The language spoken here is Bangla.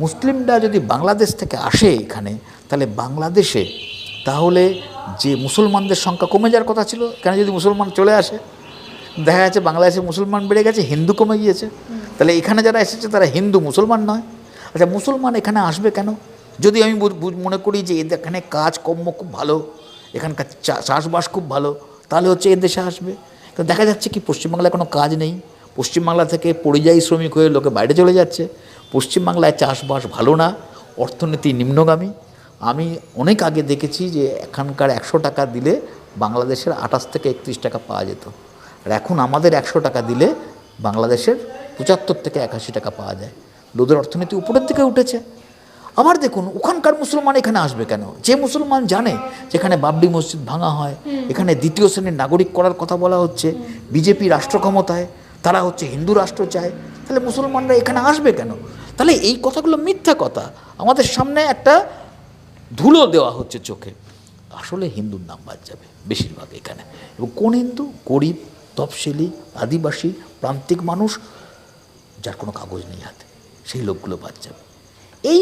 মুসলিমরা যদি বাংলাদেশ থেকে আসে এখানে, তাহলে বাংলাদেশে তাহলে যে মুসলমানদের সংখ্যা কমে যাওয়ার কথা ছিল, এখানে যদি মুসলমান চলে আসে, দেখা যাচ্ছে বাংলাদেশে মুসলমান বেড়ে গেছে, হিন্দু কমে গিয়েছে। তাহলে এখানে যারা এসেছে তারা হিন্দু, মুসলমান নয়। আচ্ছা, মুসলমান এখানে আসবে কেন? যদি আমি মনে করি যে এখানে কাজকর্ম খুব ভালো, এখানকার চাষবাস খুব ভালো, তাহলে হচ্ছে এ দেশে আসবে। তো দেখা যাচ্ছে কি পশ্চিমবাংলায় কোনো কাজ নেই, পশ্চিমবাংলা থেকে পরিযায়ী শ্রমিক হয়ে লোকে বাইরে চলে যাচ্ছে। পশ্চিমবাংলায় চাষবাস ভালো না, অর্থনীতি নিম্নগামী। আমি অনেক আগে দেখেছি যে এখানকার 100 টাকা দিলে বাংলাদেশের 28 থেকে 31 টাকা পাওয়া যেত, আর এখন আমাদের 100 টাকা দিলে বাংলাদেশের 75 থেকে 81 টাকা পাওয়া যায়। লোদের অর্থনীতি উপরের দিকে উঠেছে। আবার দেখুন, ওখানকার মুসলমান এখানে আসবে কেন? যে মুসলমান জানে যেখানে বাবরি মসজিদ ভাঙা হয়, এখানে দ্বিতীয় শ্রেণীর নাগরিক করার কথা বলা হচ্ছে, বিজেপি রাষ্ট্র ক্ষমতায়, তারা হচ্ছে হিন্দু রাষ্ট্র চায়, তাহলে মুসলমানরা এখানে আসবে কেন? তাহলে এই কথাগুলো মিথ্যা কথা, আমাদের সামনে একটা ধুলো দেওয়া হচ্ছে চোখে। আসলে হিন্দুর নাম বাদ যাবে বেশিরভাগ এখানে। এবং কোন হিন্দু? গরিব, তফসিলি, আদিবাসী, প্রান্তিক মানুষ, যার কোনো কাগজ নেই হাতে, সেই লোকগুলো বাদ যাবে। এই